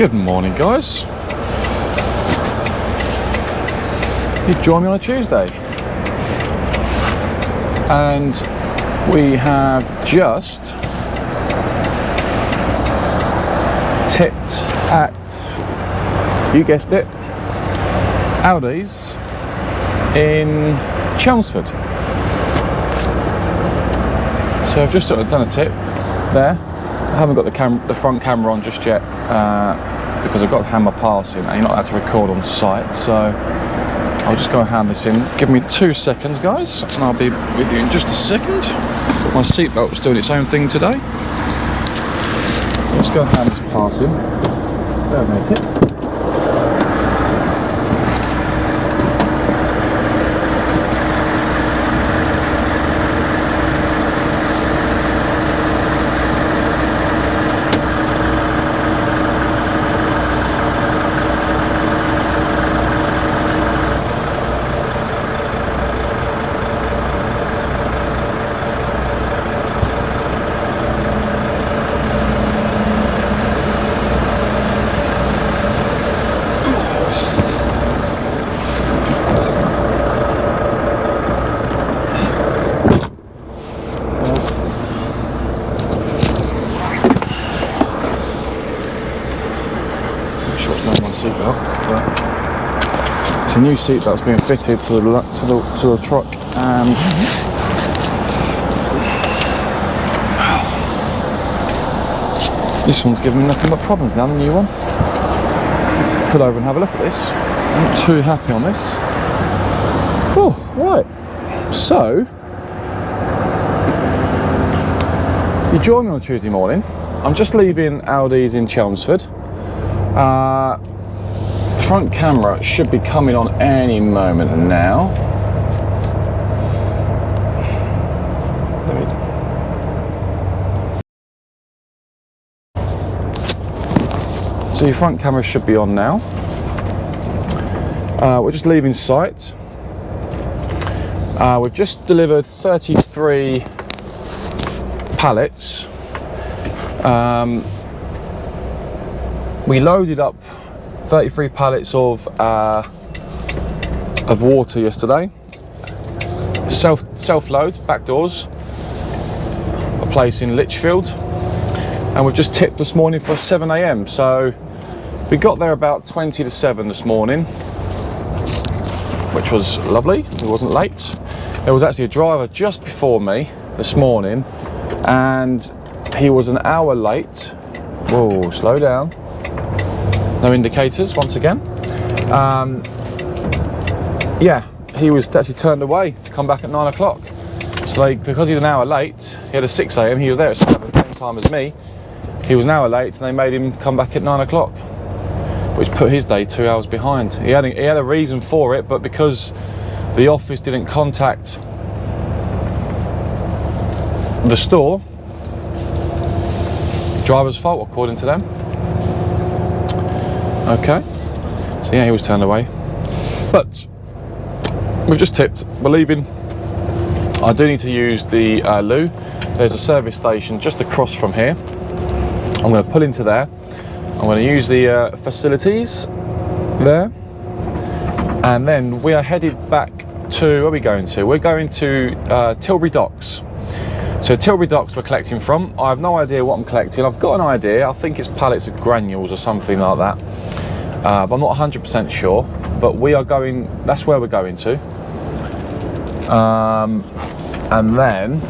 Good morning, guys. You join me on a Tuesday, and we have just tipped at, you guessed it, Aldi's in Chelmsford. So I've just done a tip there. I haven't got the front camera on just yet because I've got to hand my pass in and you're not allowed to record on site, so I'll just go and hand this in. Give me 2 seconds, guys, and I'll be with you in just a second. My seatbelt was doing its own thing today. Let's go and hand this pass in. There, mate. Seatbelt, but it's a new seatbelt that's being fitted to the truck, and this one's giving me nothing but problems now. The new one. Let's pull over and have a look at this. I'm not too happy on this. Oh, right. So you join me on a Tuesday morning. I'm just leaving Aldi's in Chelmsford. Front camera should be coming on any moment now. So your front camera should be on now. We're just leaving site. We've just delivered 33 pallets. We loaded up 33 pallets of water yesterday. Self load, back doors. A place in Lichfield, and we've just tipped this morning for 7 AM. So we got there about 20 to 7 this morning, which was lovely. It wasn't late. There was actually a driver just before me this morning, and he was an hour late. Whoa, slow down. No indicators once again. Yeah, he was actually turned away to come back at 9 o'clock. So because he's an hour late, he had a 6 AM, he was there at 7, same time as me. He was an hour late and they made him come back at 9 o'clock, which put his day 2 hours behind. He had a reason for it, but because the office didn't contact the store, driver's fault according to them. Okay, so yeah, he was turned away, but we've just tipped, we're leaving. I do need to use the loo. There's a service station just across from here. I'm going to pull into there. I'm going to use the facilities there, and then we are headed back to, where are we going to? We're going to Tilbury Docks. So Tilbury Docks we're collecting from. I have no idea what I'm collecting. I've got an idea. I think it's pallets of granules or something like that. But I'm not 100% sure. But we are going, that's where we're going to. And then,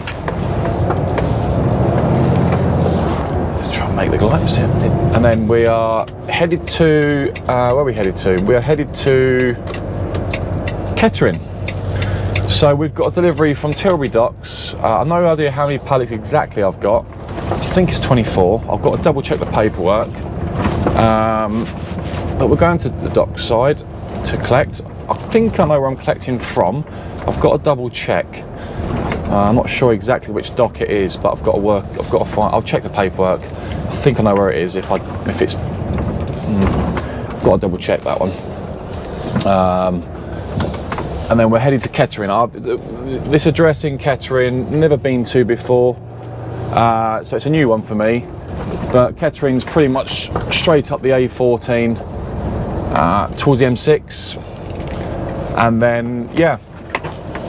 let's try and make the globes here. And then we are headed to, where are we headed to? We are headed to Kettering. So we've got a delivery from Tilbury Docks. I've no idea how many pallets exactly I've got. I think it's 24. I've got to double check the paperwork. But we're going to the dock side to collect. I think I know where I'm collecting from. I've got to double check. I'm not sure exactly which dock it is, but I've got to find. I'll check the paperwork. I think I know where it is. If it's, I've got to double check that one. And then we're headed to Kettering. This address in Kettering, never been to before. So it's a new one for me, but Kettering's pretty much straight up the A14 towards the M6, and then yeah,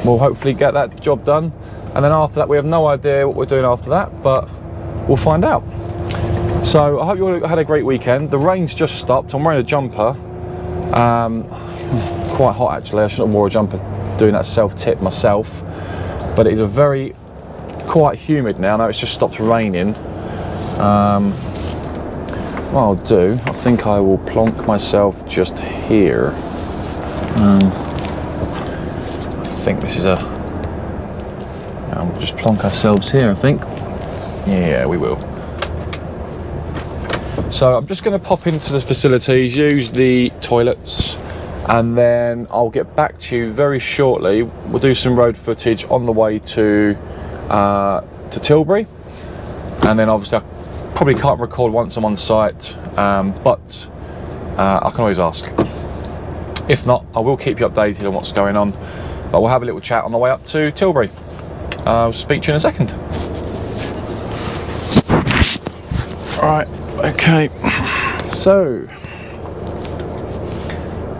we'll hopefully get that job done, and then after that we have no idea what we're doing after that, but we'll find out. So I hope you all had a great weekend. The rain's just stopped. I'm wearing a jumper. Quite hot actually. I shouldn't have wore a jumper doing that self-tip myself, but it is quite humid now. Now it's just stopped raining. What I'll do, I think I will plonk myself just here. I think this is we'll just plonk ourselves here, I think. Yeah, we will. So I'm just going to pop into the facilities, use the toilets, and then I'll get back to you very shortly. We'll do some road footage on the way to Tilbury, and then obviously I probably can't record once I'm on site, but I can always ask. If not, I will keep you updated on what's going on, but we'll have a little chat on the way up to Tilbury. I'll speak to you in a second. Alright, okay, so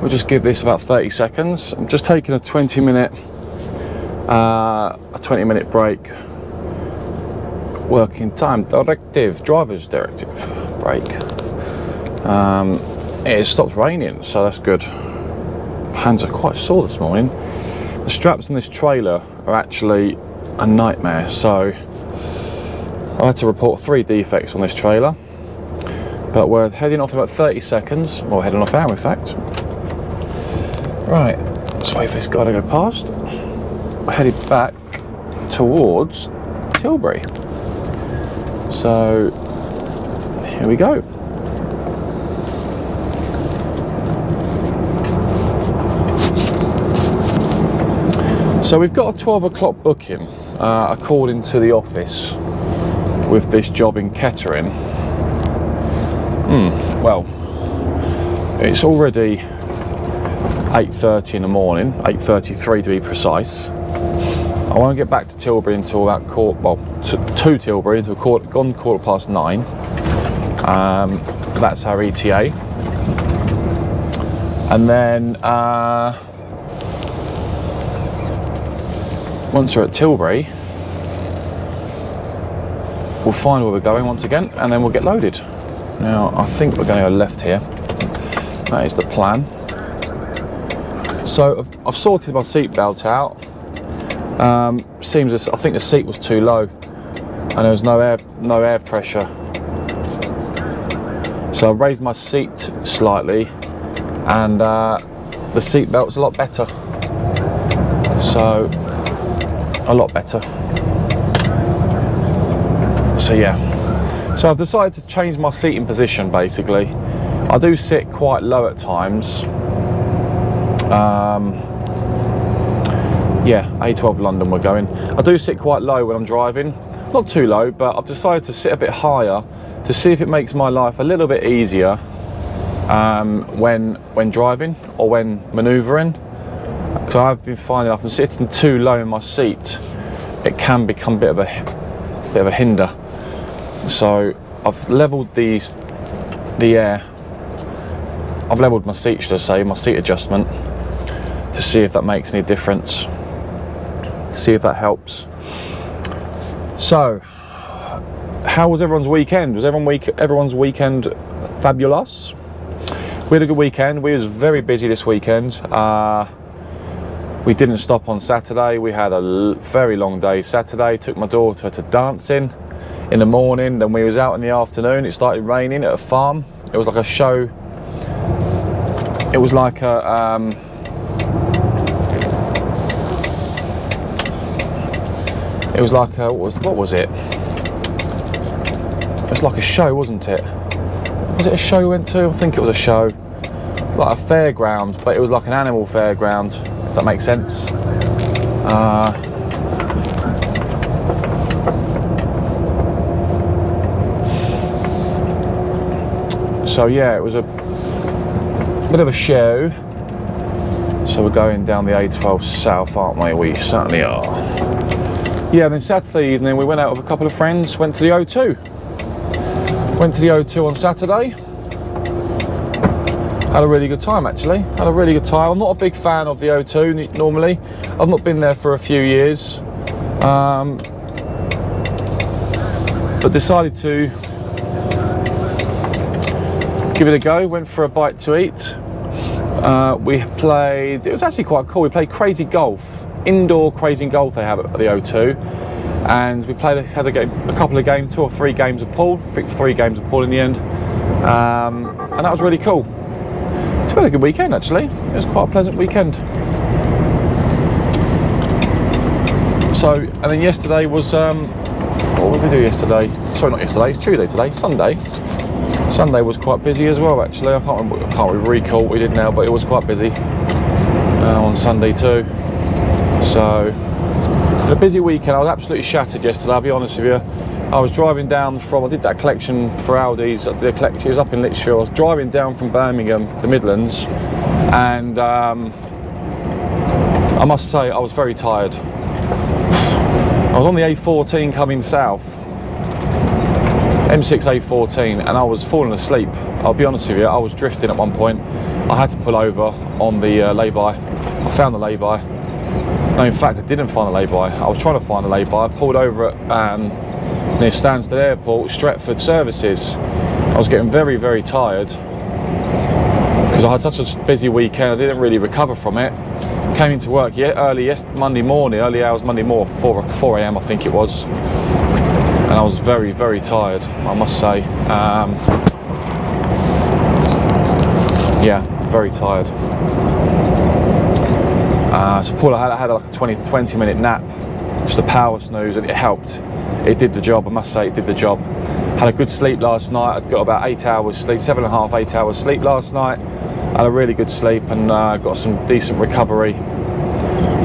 we'll just give this about 30 seconds. I'm just taking a 20 minute break. Working time directive, driver's directive break. It stopped raining, so that's good. Hands are quite sore this morning. The straps in this trailer are actually a nightmare, so I had to report 3 defects on this trailer, but we're heading off in about 30 seconds, well, heading off now in fact. Right, let's wait for this guy to go past. We're headed back towards Tilbury. So, here we go. So we've got a 12 o'clock booking, according to the office, with this job in Kettering. Well, it's already 8:30 in the morning, 8:33 to be precise. I won't get back to Tilbury until about to Tilbury until quarter past 9. That's our ETA. And then once we're at Tilbury, we'll find where we're going once again, and then we'll get loaded. Now, I think we're going to go left here. That is the plan. So I've sorted my seatbelt out. Seems as I think the seat was too low, and there was no air pressure. So I've raised my seat slightly, and the seat belt's a lot better. So a lot better. So yeah. So I've decided to change my seating position. Basically, I do sit quite low at times. Yeah, A12 London we're going. I do sit quite low when I'm driving. Not too low, but I've decided to sit a bit higher to see if it makes my life a little bit easier when driving or when manoeuvring. Because I've been finding if I'm sitting too low in my seat, it can become a bit of a hinder. So I've levelled the air. I've levelled my seat, should I say, my seat adjustment, to see if that makes any difference. See if that helps. So, how was everyone's weekend? Was everyone's weekend fabulous? We had a good weekend. We was very busy this weekend. We didn't stop on Saturday. We had a very long day Saturday. Took my daughter to dancing in the morning. Then we was out in the afternoon. It started raining at a farm. It was like a show. It was like a it was like a, what was it? It was like a show, wasn't it? Was it a show we went to? I think it was a show. Like a fairground, but it was like an animal fairground, if that makes sense. So yeah, it was a bit of a show. So we're going down the A12 south, aren't we? We certainly are. yeah, then Saturday evening we went out with a couple of friends, went to the O2. Went to the O2 on Saturday. Had a really good time actually, had a really good time. I'm not a big fan of the O2 normally. I've not been there for a few years. But decided to give it a go, went for a bite to eat. We played, it was actually quite cool, we played crazy golf, indoor crazy golf they have at the O2. And we had a couple of games, 2 or 3 games of pool, 3 games of pool in the end. And that was really cool. It's been a good weekend actually, it was quite a pleasant weekend. So, and then yesterday was, what did we do yesterday? Sorry, not yesterday, it's Tuesday today, Sunday. Sunday was quite busy as well actually. I can't recall what we did now, but it was quite busy on Sunday too. So, a busy weekend. I was absolutely shattered yesterday, I'll be honest with you. I was driving down from, I did that collection for Aldi's, it was up in Lichfield. I was driving down from Birmingham, the Midlands, and I must say I was very tired. I was on the A14 coming south, M6 A14, and I was falling asleep. I'll be honest with you, I was drifting at one point. I had to pull over on the lay-by. I found the lay-by. No, in fact, I didn't find the lay-by. I was trying to find the lay-by. I pulled over at near Stansted Airport, Stretford Services. I was getting very, very tired because I had such a busy weekend. I didn't really recover from it. Came into work Monday morning, early hours Monday morning, 4 a.m. I think it was. And I was very, very tired, I must say. Yeah, very tired. So Paul, I had like a 20 minute nap, just a power snooze, and it helped. It did the job, I must say, it did the job. Had a good sleep last night. I'd got about 8 hours sleep, 7.5, 8 hours sleep last night. Had a really good sleep and got some decent recovery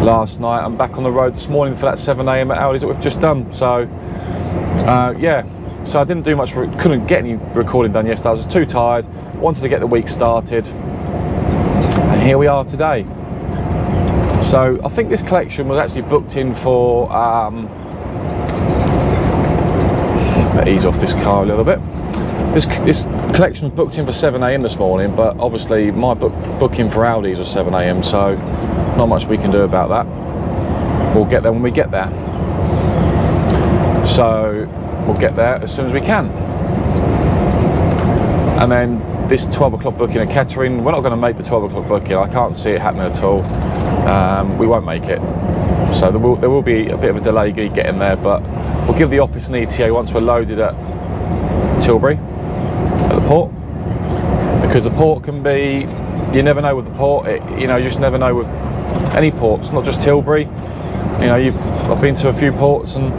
last night. I'm back on the road this morning for that 7 a.m. at Aldi's that we've just done. So yeah, so I didn't do much, couldn't get any recording done yesterday. I was too tired, wanted to get the week started, and here we are today. So I think this collection was actually booked in for, ease off this car a little bit. This collection was booked in for 7 a.m. this morning, but obviously my booking for Aldi's was 7 a.m, so not much we can do about that. We'll get there when we get there. So we'll get there as soon as we can. And then this 12 o'clock booking at Kettering, we're not going to make the 12 o'clock booking. I can't see it happening at all. We won't make it. So there will be a bit of a delay getting there, but we'll give the office an ETA once we're loaded at Tilbury, at the port, because the port can be, you never know with the port, you know, you just never know with any ports, not just Tilbury. You know, I've been to a few ports and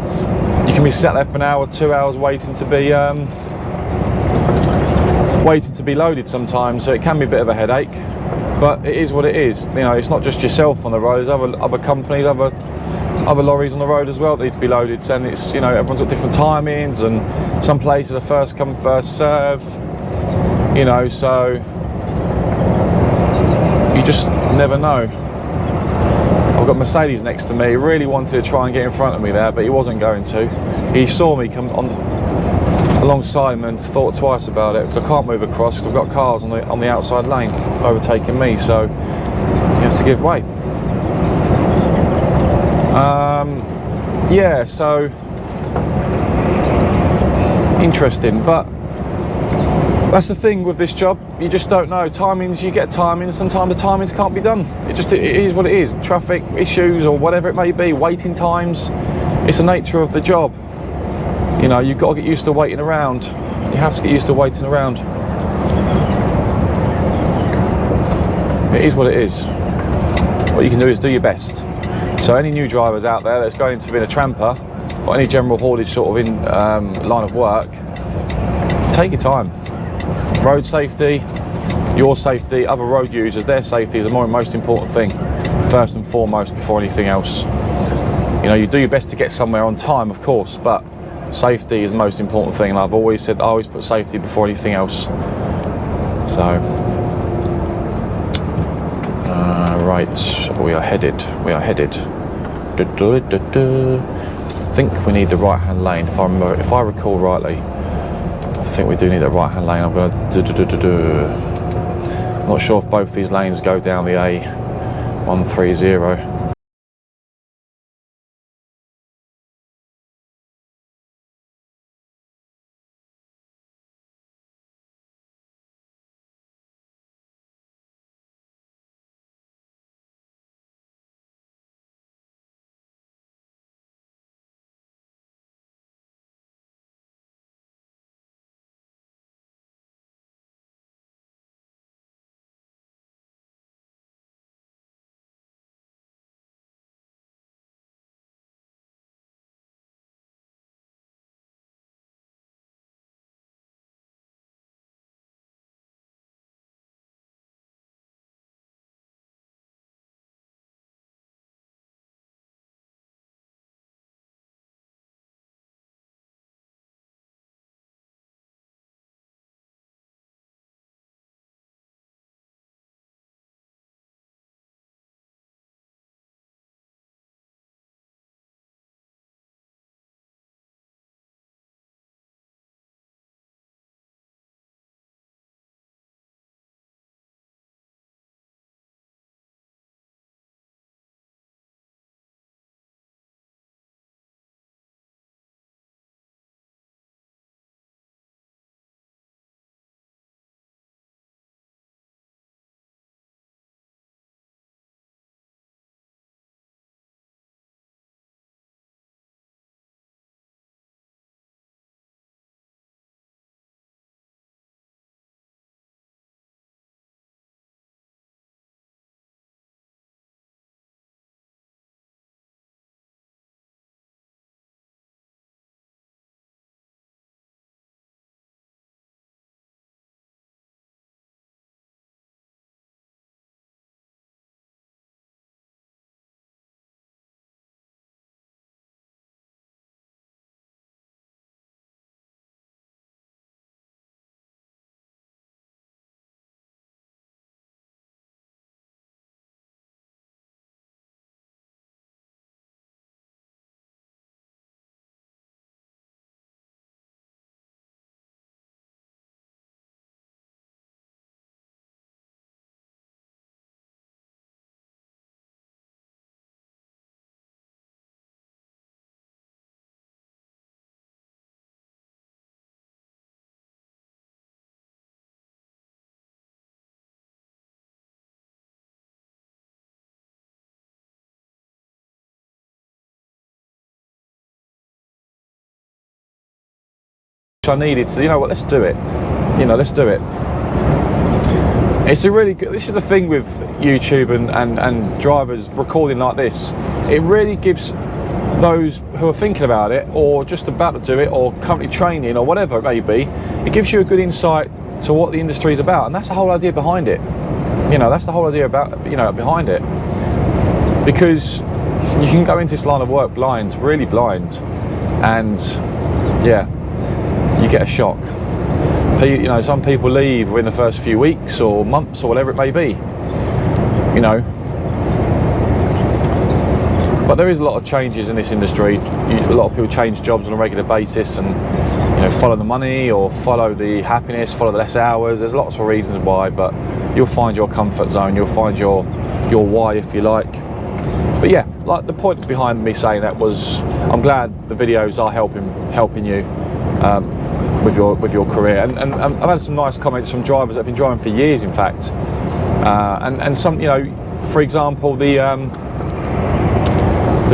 you can be sat there for an hour, 2 hours waiting to be loaded sometimes, so it can be a bit of a headache, but it is what it is. You know, it's not just yourself on the road, there's other companies, other lorries on the road as well that need to be loaded, and it's, you know, everyone's got different timings, and some places are first come first serve, you know, so you just never know. I've got Mercedes next to me. He really wanted to try and get in front of me there, but he wasn't going to. He saw me come on alongside him and thought twice about it, because I can't move across because I've got cars on the outside lane overtaking me, so he has to give way. Yeah, so interesting, but that's the thing with this job, you just don't know. Timings, you get timings, sometimes the timings can't be done. It is what it is. Traffic issues or whatever it may be, waiting times, it's the nature of the job. You know, you've got to get used to waiting around. You have to get used to waiting around. It is what it is. What you can do is do your best. So any new drivers out there that's going into being a tramper or any general haulage sort of line of work, take your time. Road safety, your safety, other road users, their safety is the most important thing, first and foremost, before anything else. You know, you do your best to get somewhere on time, of course, but safety is the most important thing, and I've always said I always put safety before anything else. So right, we are headed think we need the right-hand lane, if I recall rightly. I think we do need a right-hand lane. I'm going to I'm not sure if both these lanes go down the A130. I needed to, you know what, let's do it. Let's do it. It's a really good, this is the thing with YouTube and drivers recording like this. It really gives those who are thinking about it, or just about to do it, or currently training, or whatever it may be, it gives you a good insight to what the industry is about, and that's the whole idea behind it. That's the whole idea about, behind it. Because you can go into this line of work blind, really blind, and yeah, you get a shock. Some people leave within the first few weeks or months or whatever it may be. But there is a lot of changes in this industry. A lot of people change jobs on a regular basis and follow the money or follow the happiness, follow the less hours. There's lots of reasons why, but you'll find your comfort zone. You'll find your why, if you like. But yeah, like the point behind me saying that was, I'm glad the videos are helping you with your career. And I've had some nice comments from drivers that have been driving for years, in fact. And some, for example, the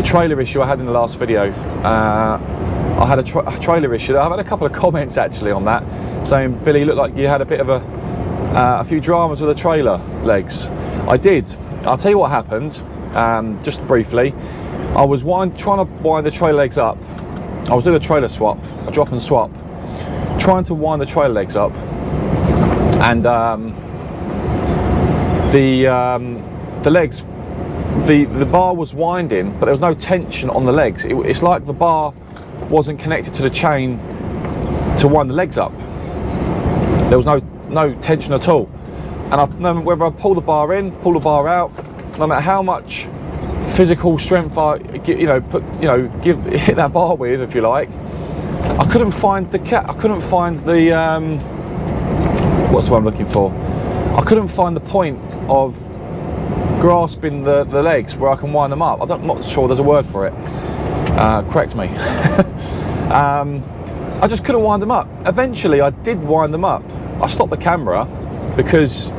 trailer issue I had in the last video. I had a trailer issue. I've had a couple of comments actually on that, saying, Billy, you look like you had a bit of a few dramas with the trailer legs. I did. I'll tell you what happened, just briefly. I was trying to wind the trailer legs up. I was doing a trailer swap, a drop and swap, trying to wind the trailer legs up, and the legs, the bar was winding, but there was no tension on the legs. It's like the bar wasn't connected to the chain to wind the legs up. There was no tension at all. And no matter whether I pull the bar in, pull the bar out, no matter how much physical strength I, hit that bar with, if you like. I couldn't find the what's the one I'm looking for? I couldn't find the point of grasping the legs where I can wind them up. I'm not sure there's a word for it. Correct me. I just couldn't wind them up. Eventually I did wind them up. I stopped the camera because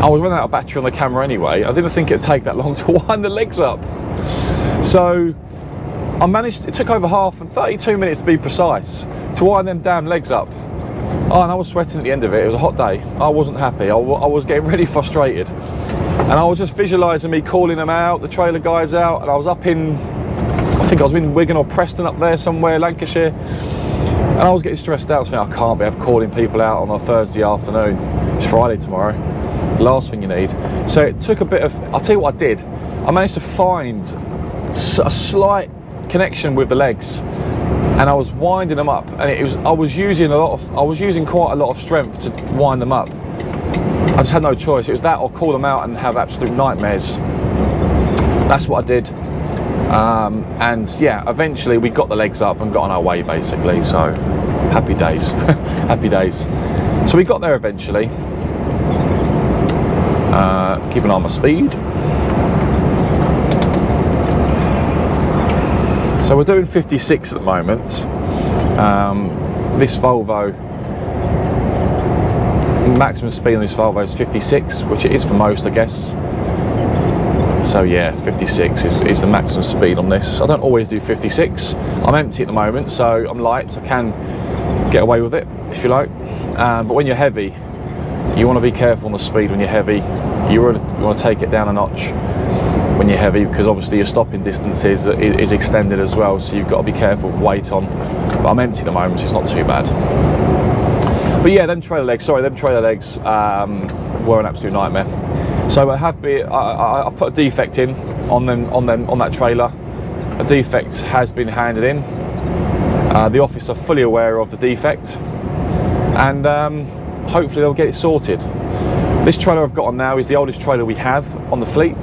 I was running out of battery on the camera anyway. I didn't think it'd take that long to wind the legs up. So I managed, it took over 32 minutes to be precise, to wind them damn legs up. Oh, and I was sweating at the end of it. It was a hot day. I wasn't happy. I was getting really frustrated. And I was just visualising me calling them out, the trailer guys out, and I was up in, I think I was in Wigan or Preston up there somewhere, Lancashire. And I was getting stressed out, so I can't be calling people out on a Thursday afternoon. It's Friday tomorrow. The last thing you need. So it took a bit of, I'll tell you what I did. I managed to find a slight connection with the legs, and I was winding them up, and I was using quite a lot of strength to wind them up. I just had no choice. It was that or call them out and have absolute nightmares. That's what I did. And yeah, eventually we got the legs up and got on our way, basically. So happy days. Happy days. So we got there eventually. Keep an eye on my speed. So we're doing 56 at the moment. This Volvo, maximum speed on this Volvo is 56, which it is for most, I guess. So yeah, 56 is the maximum speed on this. I don't always do 56. I'm empty at the moment, so I'm light, so I can get away with it, if you like. But when you're heavy, you want to be careful on the speed when you're heavy. You want to take it down a notch when you're heavy, because obviously your stopping distance is extended as well, so you've got to be careful with weight on. But I'm empty at the moment, so it's not too bad. But yeah, them trailer legs were an absolute nightmare. So I've put a defect in on that trailer. A defect has been handed in. The office are fully aware of the defect, and hopefully they'll get it sorted. This trailer I've got on now is the oldest trailer we have on the fleet,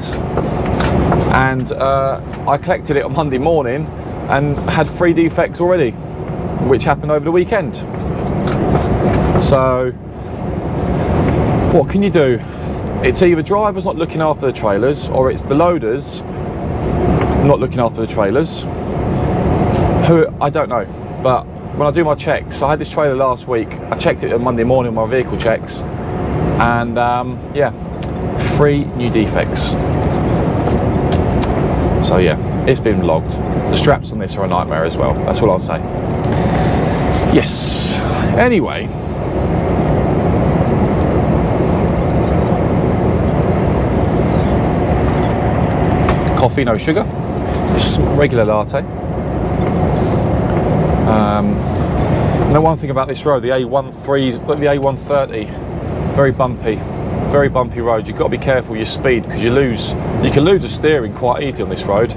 and I collected it on Monday morning and had 3 defects already, which happened over the weekend. So what can you do? It's either drivers not looking after the trailers, or it's the loaders not looking after the trailers. Who, I don't know. But when I do my checks, I had this trailer last week. I checked it on Monday morning on my vehicle checks, and yeah, 3 new defects. So yeah, it's been logged. The straps on this are a nightmare as well. That's all I'll say. Yes. Anyway. Coffee, no sugar. Just regular latte. And the one thing about this road, the A13, very bumpy road. You've got to be careful with your speed, because you can lose the steering quite easily on this road.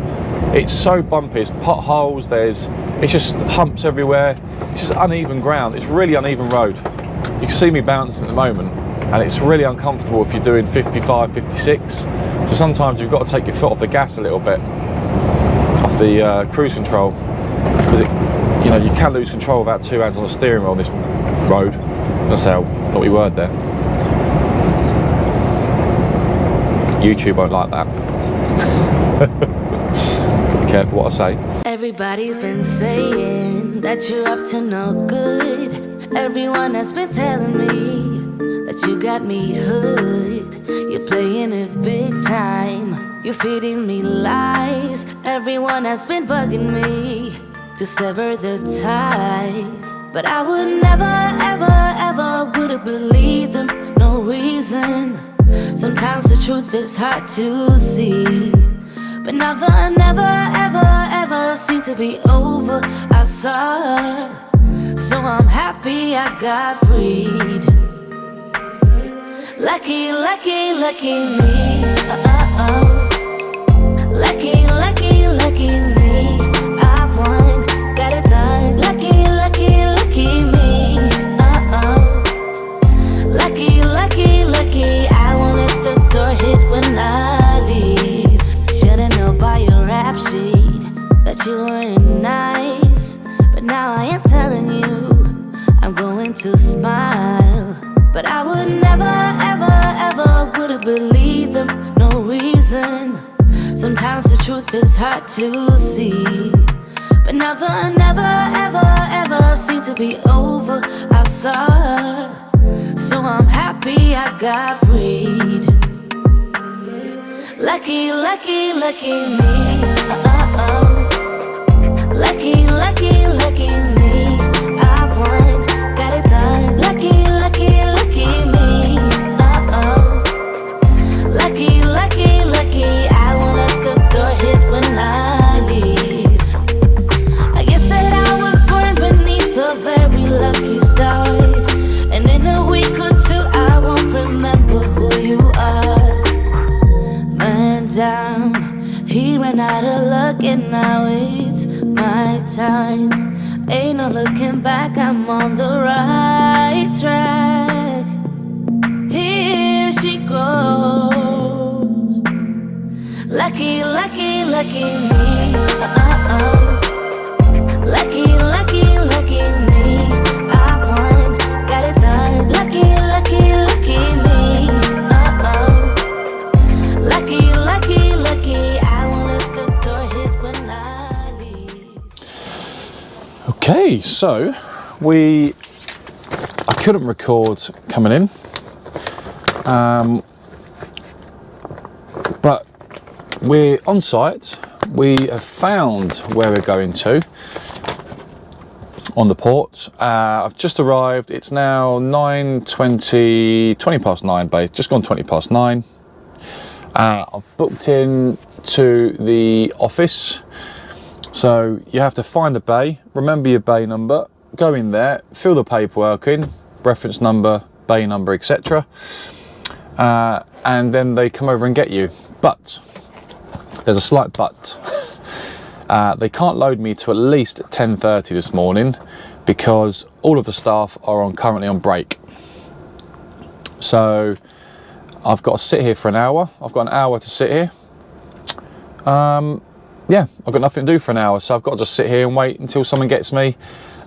It's so bumpy. There's potholes. It's just humps everywhere. It's just uneven ground. It's really uneven road. You can see me bouncing at the moment, and it's really uncomfortable if you're doing 55, 56. So sometimes you've got to take your foot off the gas a little bit, off the cruise control, because you can lose control without 2 hands on the steering wheel on this road. That's how naughty word there. YouTube won't like that. Be careful what I say. Everybody's been saying that you're up to no good. Everyone has been telling me that you got me hooked. You're playing it big time. You're feeding me lies. Everyone has been bugging me to sever the ties, but I would never, ever, ever would have believed them. No reason. Sometimes the truth is hard to see, but now the never, ever, ever seem to be over. I saw, so I'm happy I got freed. Lucky, lucky, lucky me. Lucky, lucky, lucky me. I won, got it done. Lucky, lucky, lucky me. Lucky, lucky, lucky. I won't let the door hit when I leave. that you weren't nice, but now I am telling you I'm going to smile. But I would never, ever, ever would have believed them, no reason. Sometimes the truth is hard to see, but now the never, ever, ever seem to be over. I saw her, so I'm happy I got freed. Lucky, lucky, lucky me. Lucky, lucky, lucky me. I won, got it done. Lucky, lucky, lucky me. Lucky, lucky, lucky. I won't let the door hit when I leave. I guess that I was born beneath a very lucky star, and in a week or two I won't remember who you are. Man down, he ran out of luck and now it's my time. Ain't no looking back, I'm on the right track. Here she goes. Lucky, lucky, lucky me. Lucky, lucky, lucky me. I won, got it done. Lucky, lucky, lucky me. Lucky, lucky, lucky. I won't let the door hit when I leave. Okay, so I couldn't record coming in, but we're on site. We have found where we're going to on the port. I've just arrived. It's now 20 past 9, just gone 20 past 9. I've booked in to the office. So you have to find a bay, remember your bay number, go in there, fill the paperwork in, reference number, bay number, etc. And then they come over and get you. But there's a slight but. They can't load me to at least 10:30 this morning because all of the staff are currently on break. So I've got to sit here for an hour. I've got an hour to sit here. Yeah, I've got nothing to do for an hour, so I've got to just sit here and wait until someone gets me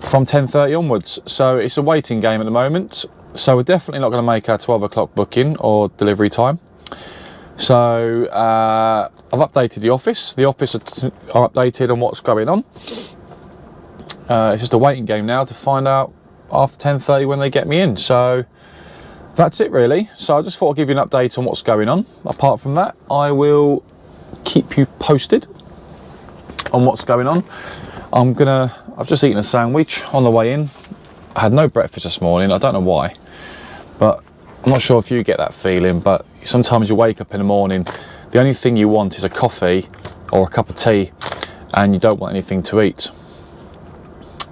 from 10:30 onwards. So it's a waiting game at the moment. So we're definitely not going to make our 12 o'clock booking or delivery time. So I've updated the office. The office are updated on what's going on. It's just a waiting game now to find out after 10:30 when they get me in. So that's it really. So I just thought I'd give you an update on what's going on. Apart from that, I will keep you posted on what's going on. I've just eaten a sandwich on the way in. I had no breakfast this morning. I don't know why, but I'm not sure if you get that feeling, but sometimes you wake up in the morning, the only thing you want is a coffee or a cup of tea, and you don't want anything to eat.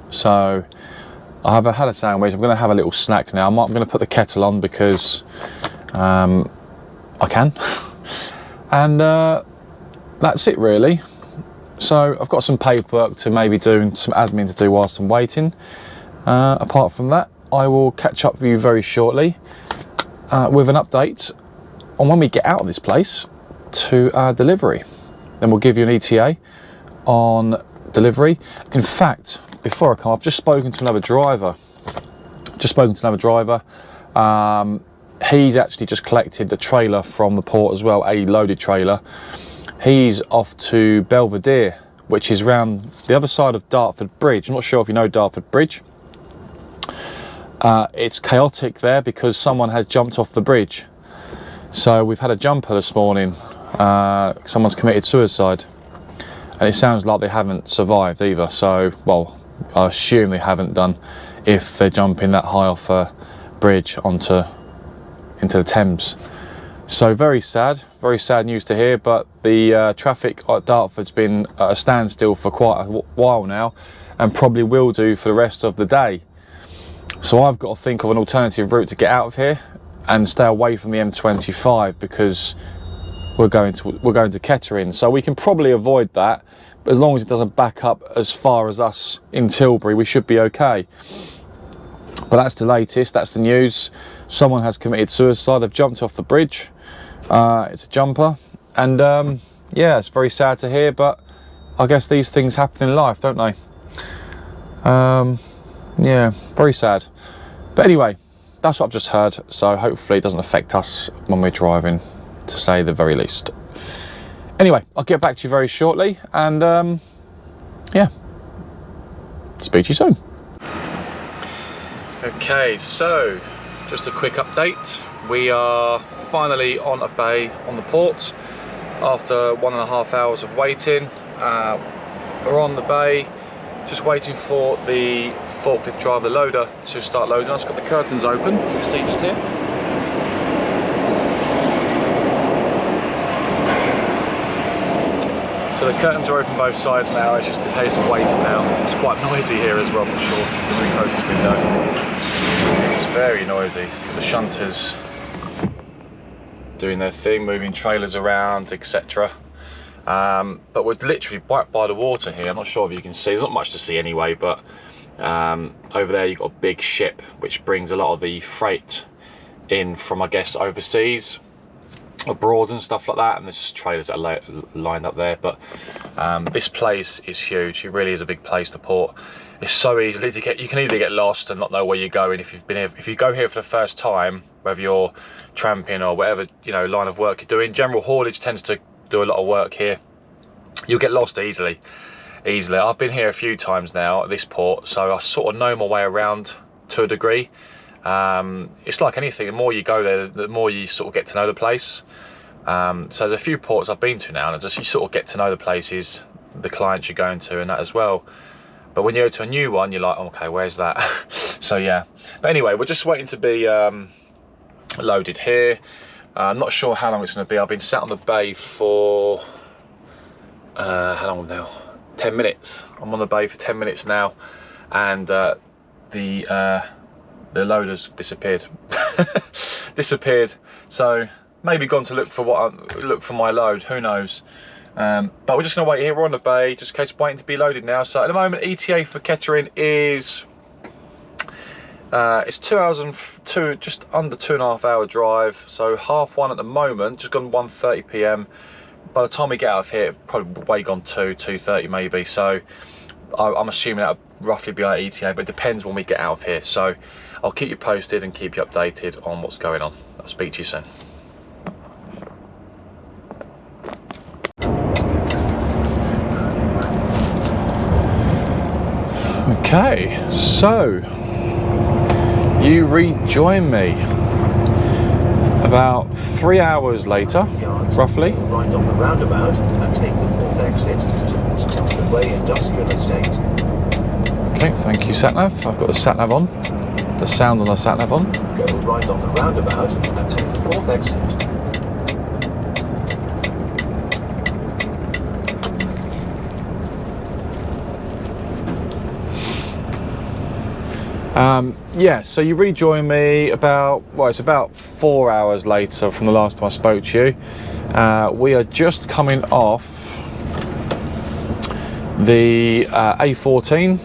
So I have had a sandwich. I'm going to have a little snack now. I'm going to put the kettle on because I can. And that's it really. So I've got some paperwork to maybe do and some admin to do whilst I'm waiting. Apart from that, I will catch up with you very shortly with an update on when we get out of this place to our delivery. Then we'll give you an ETA on delivery. In fact, before I come, I've just spoken to another driver. He's actually just collected the trailer from the port as well, a loaded trailer. He's off to Belvedere, which is round the other side of Dartford Bridge. I'm not sure if you know Dartford Bridge. It's chaotic there because someone has jumped off the bridge. So we've had a jumper this morning. Someone's committed suicide. And it sounds like they haven't survived either. So, well, I assume they haven't done if they're jumping that high off a bridge into the Thames. So very sad news to hear, but the traffic at Dartford's been at a standstill for quite a while now and probably will do for the rest of the day. So I've got to think of an alternative route to get out of here and stay away from the M25 because we're going to Kettering. So we can probably avoid that, but as long as it doesn't back up as far as us in Tilbury, we should be okay. But that's the latest, that's the news. Someone has committed suicide. They've jumped off the bridge. It's a jumper, and yeah, it's very sad to hear, but I guess these things happen in life, don't they? Yeah, very sad. But anyway, that's what I've just heard, so hopefully it doesn't affect us when we're driving, to say the very least. Anyway, I'll get back to you very shortly, and yeah, speak to you soon. Okay, so just a quick update. We are finally on a bay on the port after 1.5 hours of waiting. We're on the bay, just waiting for the forklift driver, the loader, to start loading. I've got the curtains open, you can see just here. So the curtains are open both sides now, it's just a case of waiting now. It's quite noisy here as well, I'm not sure, the very closest window. It's very noisy. So the shunters doing their thing, moving trailers around, etc. But we're literally right by the water here. I'm not sure if you can see, there's not much to see anyway, but over there you've got a big ship which brings a lot of the freight in from, I guess, overseas, abroad and stuff like that, and there's just trailers that are lined up there. But this place is huge. It really is a big place, the port. It's so easily to get, you can easily get lost and not know where you're going if you've been here. If you go here for the first time, whether you're tramping or whatever, you know, line of work you're doing, general haulage tends to do a lot of work here. You'll get lost easily. I've been here a few times now at this port, so I sort of know my way around to a degree. It's like anything, the more you go there, the more you sort of get to know the place. So there's a few ports I've been to now, and just you sort of get to know the places, the clients you're going to and that as well. But when you go to a new one, you're like, okay, where's that? So yeah, but anyway, we're just waiting to be loaded here. I'm not sure how long it's going to be. I've been sat on the bay for how long now? 10 minutes. I'm on the bay for 10 minutes now, and the loader's disappeared. So maybe gone to look for my load, who knows. But we're just gonna wait here. We're on the bay, just in case, waiting to be loaded now. So at the moment, ETA for Kettering is it's 2 hours and just under 2.5 hour drive. So 1:30 at the moment, just gone 1:30 p.m. By the time we get out of here, probably way gone 2:30 maybe. So I'm assuming that'll roughly be our ETA, but it depends when we get out of here. So I'll keep you posted and keep you updated on what's going on. I'll speak to you soon. Okay, so you rejoin me about 3 hours later, roughly. Right on the roundabout and take the 4th exit towards Tilbury Industrial Estate. Okay, thank you, sat-nav. I've got the sat-nav on, the sound on the sat-nav on. Go right on the roundabout and take the 4th exit. Yeah, so you rejoin me about, well, it's about 4 hours later from the last time I spoke to you. We are just coming off the A14.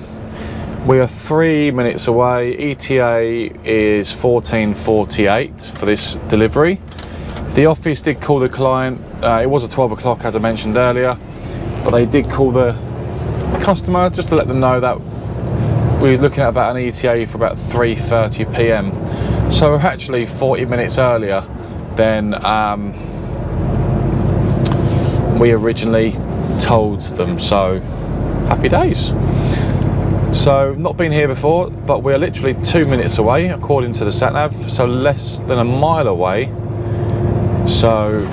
We are 3 minutes away. ETA is 14:48 for this delivery. The office did call the client. It was at 12 o'clock, as I mentioned earlier, but they did call the customer just to let them know that we were looking at about an ETA for about 3:30 p.m. So we're actually 40 minutes earlier than we originally told them. So happy days. So not been here before, but we're literally 2 minutes away according to the sat-nav, so less than a mile away. So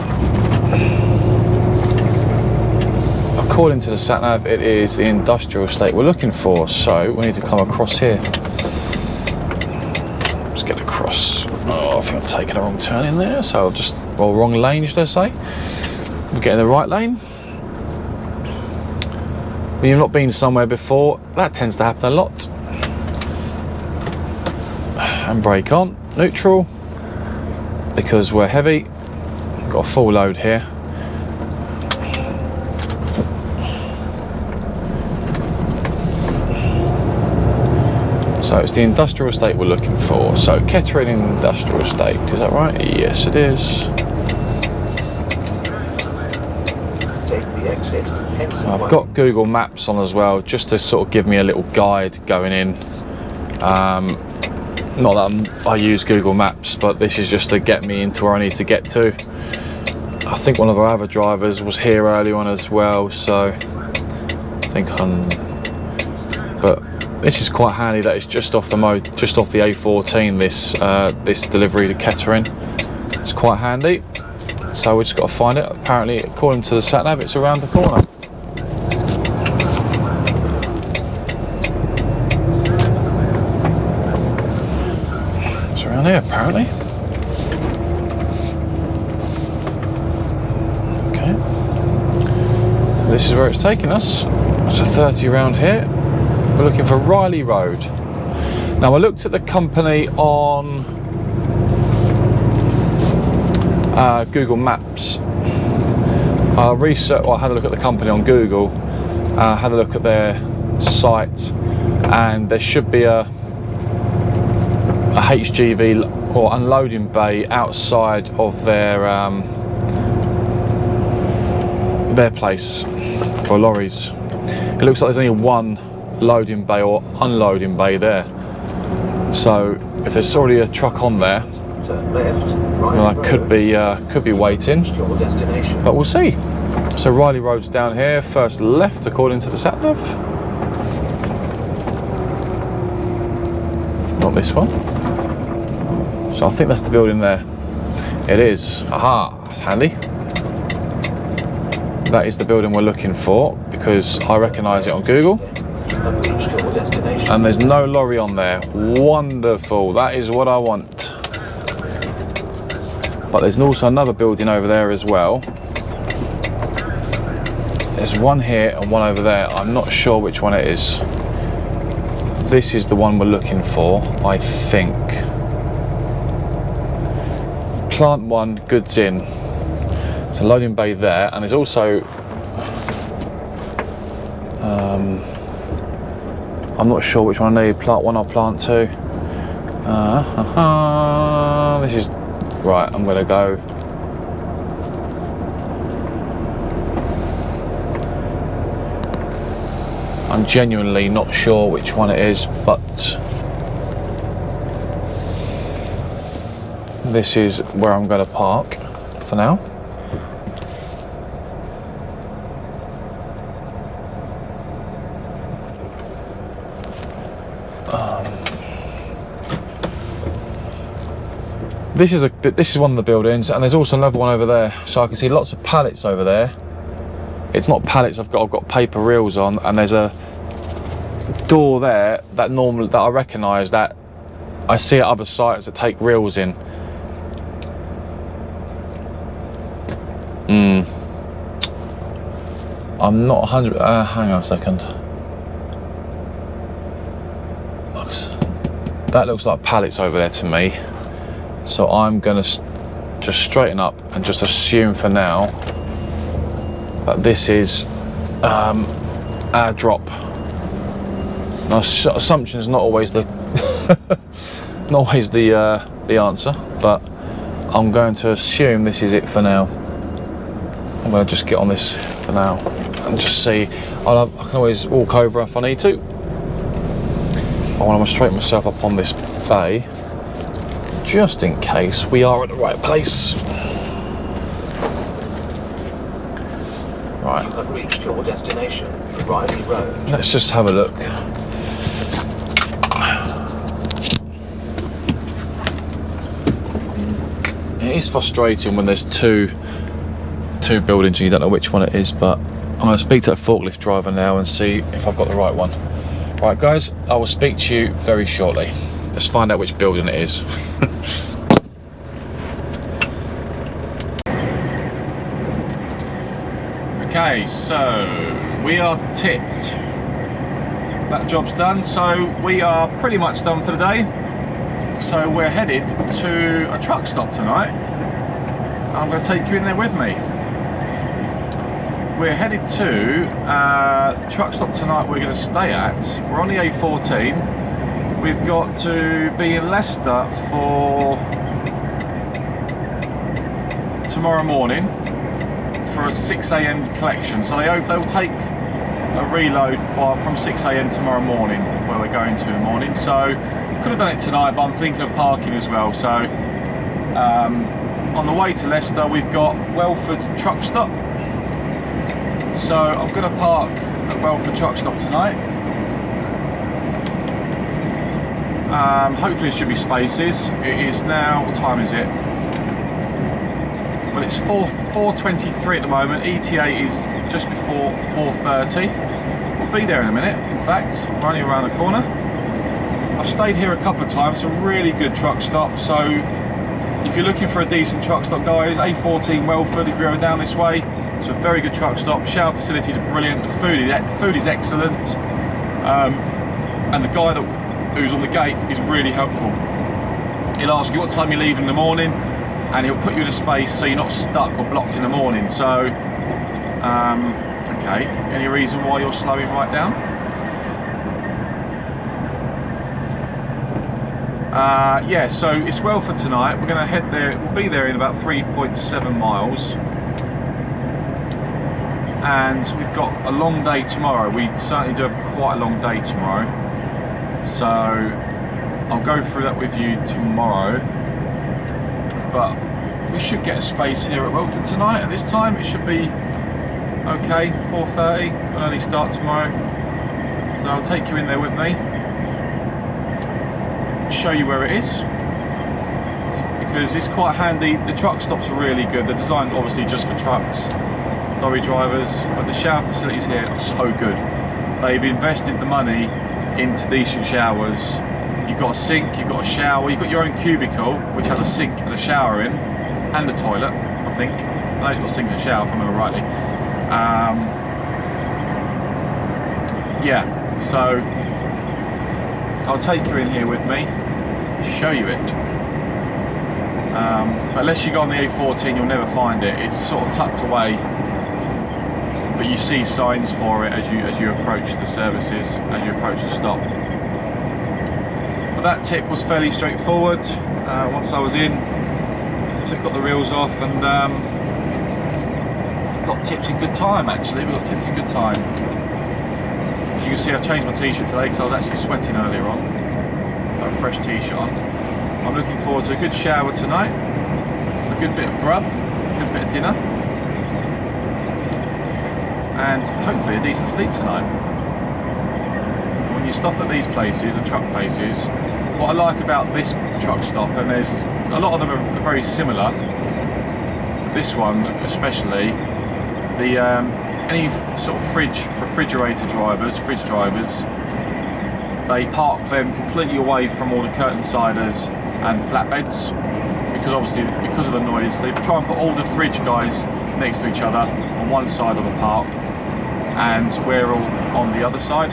according to the sat-nav, it is the industrial estate we're looking for, so we need to come across here. Let's get across. Oh, I think I've taken a wrong turn in there, so I'll just, well, wrong lane, should I say. We'll get in the right lane. When you've not been somewhere before, that tends to happen a lot. And brake on, neutral, because we're heavy. Got a full load here. So it's the industrial estate we're looking for. So Kettering Industrial Estate, is that right? Yes, it is. Take the exit I've got Google Maps on as well, just to sort of give me a little guide going in. Not that I use Google Maps, but this is just to get me into where I need to get to. I think one of our other drivers was here early on as well, so I think but this is quite handy that it's just off the A14. This delivery to Kettering, it's quite handy. So we just got to find it. Apparently, according to the sat nav, it's around the corner. It's around here, apparently. Okay. This is where it's taking us. It's a 30 round here. We're looking for Riley Road. Now, I looked at the company on Google Maps. I had a look at the company on Google, had a look at their site, and there should be a HGV or unloading bay outside of their place for lorries. It looks like there's only one loading bay or unloading bay there. So if there's already a truck on there, Turn left, right well, I could be waiting, your destination. but we'll see. So Riley Road's down here, first left according to the sat nav. Not this one. So I think that's the building there. It is. Aha, that's handy. That is the building we're looking for because I recognise it on Google. You have reached your destination. And there's no lorry on there. Wonderful, that is what I want. But there's also another building over there as well. There's one here and one over there. I'm not sure which one it is. This is the one we're looking for, I think. Plant 1, goods in. It's a loading bay there, and there's also I'm not sure which one I need, plant 1 or plant 2. This is right. I'm gonna go. I'm genuinely not sure which one it is, but this is where I'm going to park for now. This is one of the buildings, and there's also another one over there. So I can see lots of pallets over there. It's not pallets. I've got paper reels on, and there's a door there that I recognise that I see at other sites that take reels in. I'm not 100. Hang on a second. That looks like pallets over there to me. So I'm gonna just straighten up and just assume for now that this is our drop. Now, assumption is not always the the answer, but I'm going to assume this is it for now. I'm going to just get on this for now and just see. I can always walk over if I need to. I want to straighten myself up on this bay, just in case we are at the right place. Right. You have reached your destination, Riley Road. Let's just have a look. It is frustrating when there's two buildings and you don't know which one it is, but I'm going to speak to a forklift driver now and see if I've got the right one. Right guys, I will speak to you very shortly. Let's find out which building it is. Okay, so we are tipped. That job's done, so we are pretty much done for the day. So we're headed to a truck stop tonight. I'm going to take you in there with me. We're headed to a truck stop tonight we're going to stay at. We're on the A14. We've got to be in Leicester for tomorrow morning for a 6 a.m. collection. So they'll take a reload from 6 a.m. tomorrow morning, where we're going to in the morning. So could have done it tonight, but I'm thinking of parking as well. So on the way to Leicester, we've got Welford truck stop. So I'm going to park at Welford truck stop tonight. Hopefully it should be spaces. It is now, what time is it? Well, it's 4:23 at the moment. ETA is just before 4:30. We'll be there in a minute. In fact, we're only around the corner. I've stayed here a couple of times. It's a really good truck stop. So if you're looking for a decent truck stop, guys, A14 Welford, if you're ever down this way, it's a very good truck stop. Shower facilities are brilliant. The food is excellent. And the guy who's on the gate is really helpful. He'll ask you what time you leave in the morning, and he'll put you in a space so you're not stuck or blocked in the morning. So, okay, any reason why you're slowing right down? Yeah, so it's Welford tonight. We're going to head there. We'll be there in about 3.7 miles. And we've got a long day tomorrow. We certainly do have quite a long day tomorrow. So I'll go through that with you tomorrow. But we should get a space here at Welford tonight. At this time, it should be okay. 4:30. We'll only start tomorrow. So I'll take you in there with me. Show you where it is, because it's quite handy. The truck stops are really good. They're designed obviously just for trucks, lorry drivers, but the shower facilities here are so good. They've invested the money into decent showers. You've got a sink, you've got a shower, you've got your own cubicle which has a sink and a shower in, and a toilet, I think. I know it's got a sink and a shower if I remember rightly. Yeah, so I'll take you in here with me, show you it. But unless you go on the A14, you'll never find it. It's sort of tucked away, but you see signs for it as you approach the services, as you approach the stop. But that tip was fairly straightforward. Once I was in, got the reels off, and got tips in good time. Actually, we got tips in good time. As you can see, I've changed my t-shirt today because I was actually sweating earlier on. Got a fresh t-shirt on. I'm looking forward to a good shower tonight, a good bit of grub, a good bit of dinner, and hopefully a decent sleep tonight. When you stop at these places, the truck places, what I like about this truck stop, and there's a lot of them are very similar, this one especially, the any sort of refrigerator drivers, fridge drivers, they park them completely away from all the curtain siders and flatbeds, because obviously because of the noise, they try and put all the fridge guys next to each other on one side of the park, and we're all on the other side.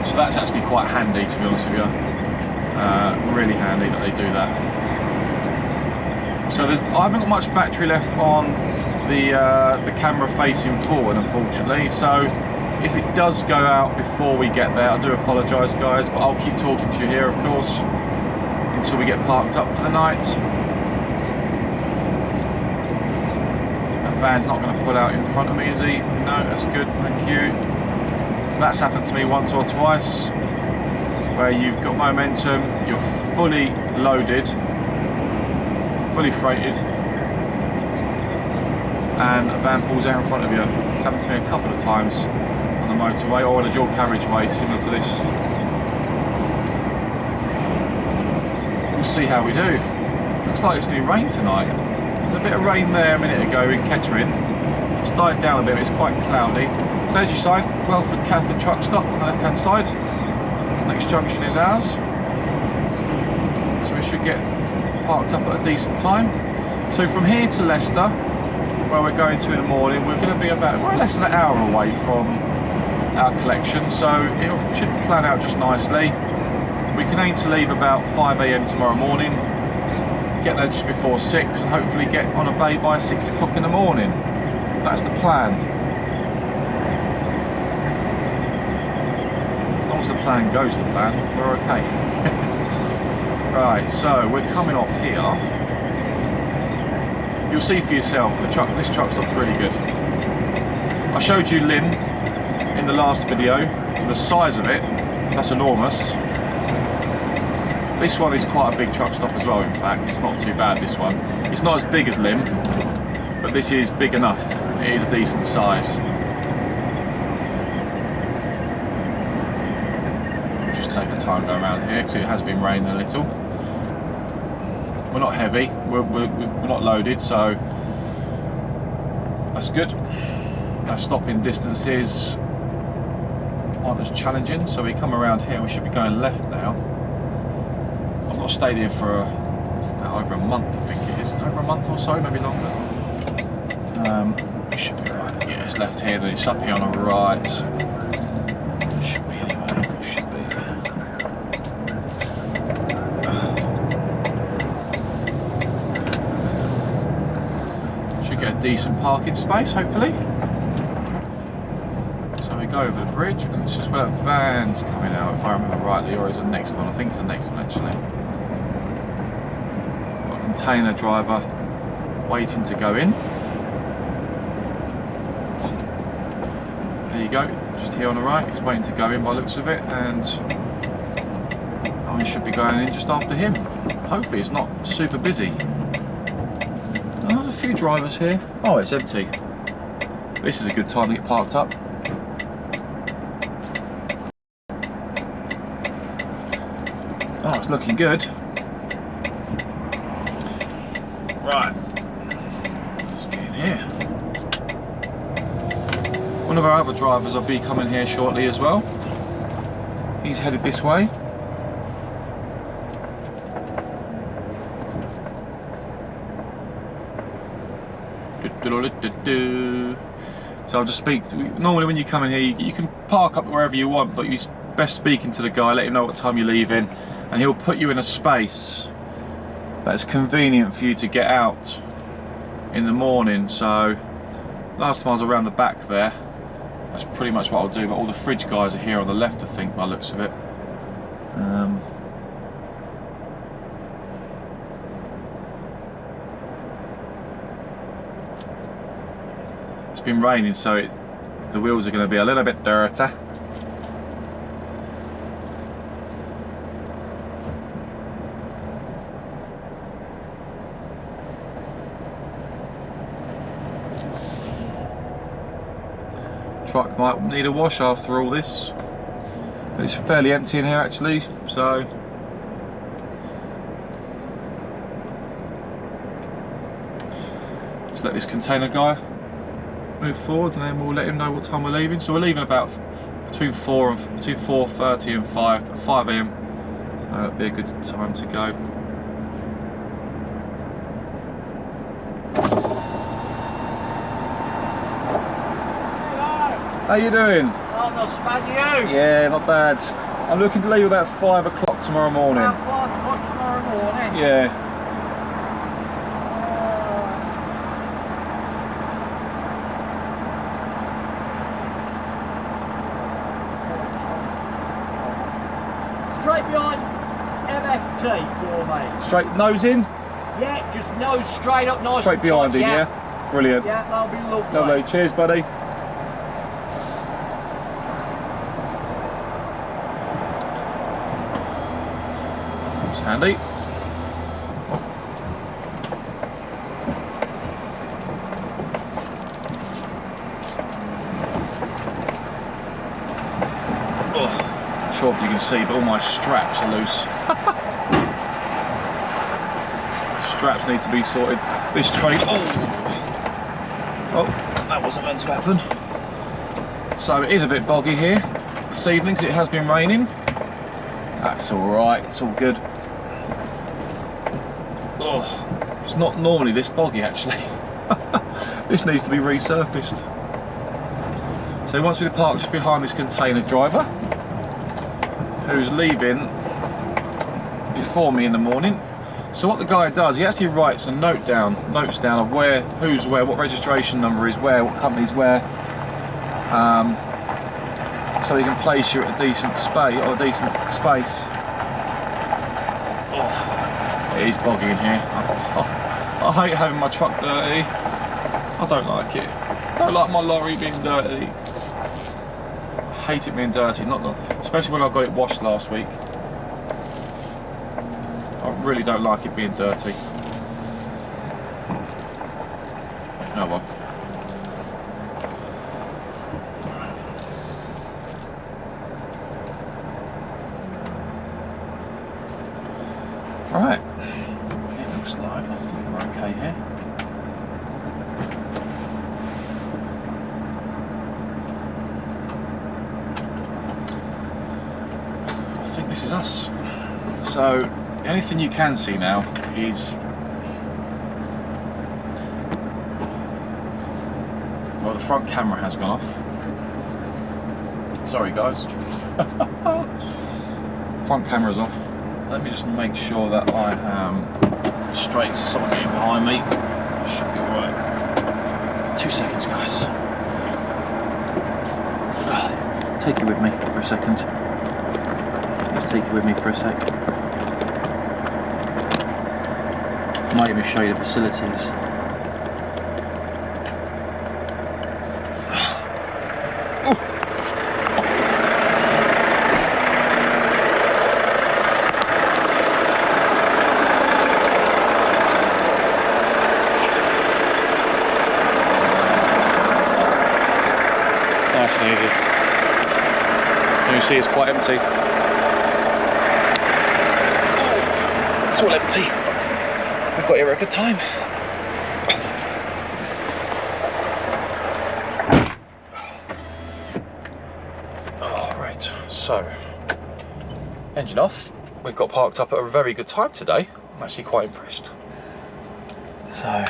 So that's actually quite handy, to be honest with you. Really handy that they do that. So I haven't got much battery left on the camera facing forward, unfortunately. So if it does go out before we get there, I do apologise, guys, but I'll keep talking to you here, of course, until we get parked up for the night. That van's not going to pull out in front of me, is he? No, that's good, thank you. That's happened to me once or twice, where you've got momentum, you're fully loaded, fully freighted, and a van pulls out in front of you. It's happened to me a couple of times on the motorway or on a dual carriageway similar to this. We'll see how we do. Looks like it's going to be rain tonight. There's a bit of rain there a minute ago in Kettering. It's died down a bit, it's quite cloudy. So there's your sign, Welford Catholic truck stop on the left hand side. Next junction is ours. So we should get parked up at a decent time. So from here to Leicester, where we're going to in the morning, we're going to be about less than an hour away from our collection, so it should plan out just nicely. We can aim to leave about 5 a.m. tomorrow morning, get there just before 6, and hopefully get on a bay by 6 o'clock in the morning. That's the plan. As long as the plan goes to plan, we're okay. Right, so we're coming off here. you'll see for yourself, this truck stops really good. I showed you Lynn in the last video, the size of it, that's enormous. This one is quite a big truck stop as well, in fact, it's not too bad, this one. It's not as big as Lynn, but this is big enough, it is a decent size. Just take the time to go around here, because it has been raining a little. We're not heavy, we're not loaded, so that's good. Our stopping distances aren't as challenging, so we come around here, we should be going left now. I've not stayed here for over a month, I think it is. Over a month or so, maybe longer. We should be right. Yeah, it's left here, then it's up here on the right. It should be anyway, it should be. Should get a decent parking space, hopefully. So we go over the bridge, and it's just where that van's coming out, if I remember rightly, or is it the next one? I think it's the next one actually. Got a container driver waiting to go in. There you go, just here on the right, he's waiting to go in by the looks of it, and I should be going in just after him. Hopefully it's not super busy. Oh, there's a few drivers here. Oh, it's empty. This is a good time to get parked up. Oh, it's looking good. Right, let's get in here. One of our other drivers will be coming here shortly as well. He's headed this way. So I'll just speak to, normally when you come in here you can park up wherever you want, but you're best speaking to the guy, let him know what time you're leaving, and he'll put you in a space that's convenient for you to get out in the morning. So last time I was around the back there, that's pretty much what I'll do, but all the fridge guys are here on the left, I think, by the looks of it. It's been raining, so the wheels are going to be a little bit dirty. Truck might need a wash after all this, but it's fairly empty in here actually, so just let this container guy move forward, and then we'll let him know what time we're leaving. So we're leaving about between 4:30 and 5 AM. So that'll be a good time to go. How you doing? Oh, not so bad, you? Yeah, not bad. I'm looking to leave about 5 o'clock tomorrow morning. About 5 o'clock tomorrow morning? Yeah. Straight behind MFT for me. Straight nose in? Yeah, just nose straight up, nice. Straight behind it, yeah? Brilliant. Yeah, that'll be lovely. Lovely. Cheers, buddy. It's handy. Oh, I'm sure you can see, but all my straps are loose. Straps need to be sorted. This train, oh, that wasn't meant to happen. So it is a bit boggy here this evening because it has been raining. That's all right, it's all good. Oh, it's not normally this boggy actually. This needs to be resurfaced. So he wants me to park just behind this container driver, who's leaving before me in the morning. So what the guy does, he actually writes notes down of where, who's where, what registration number is where, what company's where, so he can place you at a decent space. Oh, it is boggy in here. I I hate having my truck dirty. I don't like it. I don't like my lorry being dirty. I hate it being dirty, especially when I got it washed last week. I really don't like it being dirty. Oh well. Right. It looks like I think we're okay here. I think this is us. So the only thing you can see now is, well, the front camera has gone off. Sorry guys. Front camera's off. Let me just make sure that I am straight, so someone getting behind me should be alright. 2 seconds guys. Take it with me for a second. Let's take it with me for a sec. Might even show you the facilities. Nice and easy. You see it's quite empty. It's all empty. We've got here at a good time. Alright, so engine off. We've got parked up at a very good time today. I'm actually quite impressed. So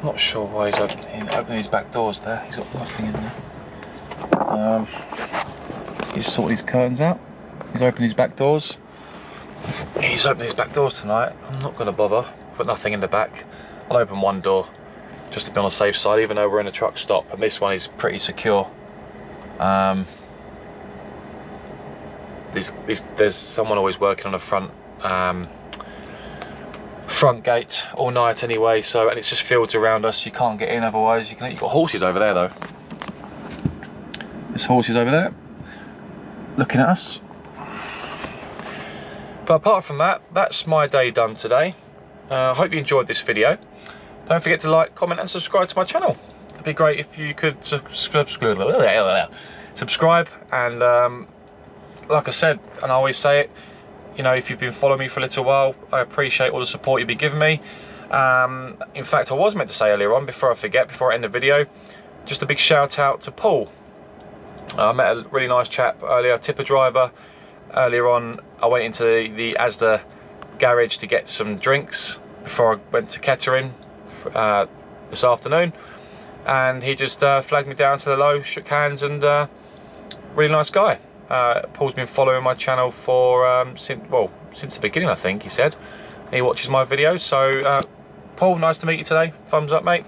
not sure why he's opening his back doors there. He's got nothing in there. He's sorted his curtains out. He's opened his back doors. He's opening his back doors tonight. I'm not going to bother. Put nothing in the back. I'll open one door just to be on the safe side, even though we're in a truck stop. And this one is pretty secure. There's someone always working on the front gate all night anyway, so, and it's just fields around us, you can't get in otherwise. You've got horses over there though. There's horses over there looking at us. But apart from that, that's my day done today. I hope you enjoyed this video. Don't forget to like, comment and subscribe to my channel. It'd be great if you could subscribe, and like I said, and I always say it, you know, if you've been following me for a little while, I appreciate all the support you've been giving me. In fact, I was meant to say earlier on, before I forget, before I end the video, just a big shout out to Paul. I met a really nice chap earlier, tipper driver. Earlier on, I went into the Asda garage to get some drinks before I went to Kettering this afternoon, and he just flagged me down to the low, shook hands, and really nice guy. Paul's been following my channel for since the beginning, I think he said. He watches my videos, so Paul, nice to meet you today. Thumbs up, mate.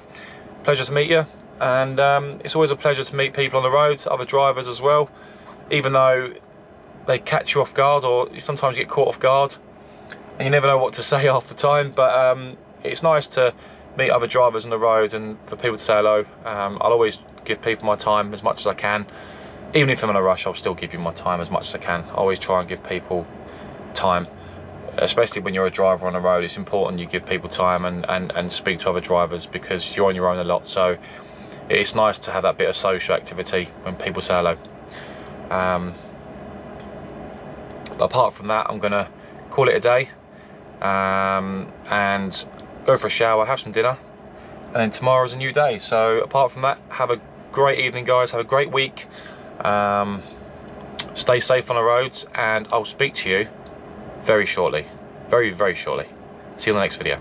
Pleasure to meet you. And it's always a pleasure to meet people on the road, other drivers as well, even though they catch you off guard, or sometimes you get caught off guard and you never know what to say half the time. But it's nice to meet other drivers on the road and for people to say hello. I'll always give people my time as much as I can. Even if I'm in a rush, I'll still give you my time as much as I can. I always try and give people time, especially when you're a driver on the road. It's important you give people time and speak to other drivers, because you're on your own a lot. So it's nice to have that bit of social activity when people say hello. But apart from that, I'm gonna call it a day and go for a shower, have some dinner, and then tomorrow's a new day. So apart from that, have a great evening guys, have a great week. Stay safe on the roads, and I'll speak to you very shortly, very shortly. See you in the next video.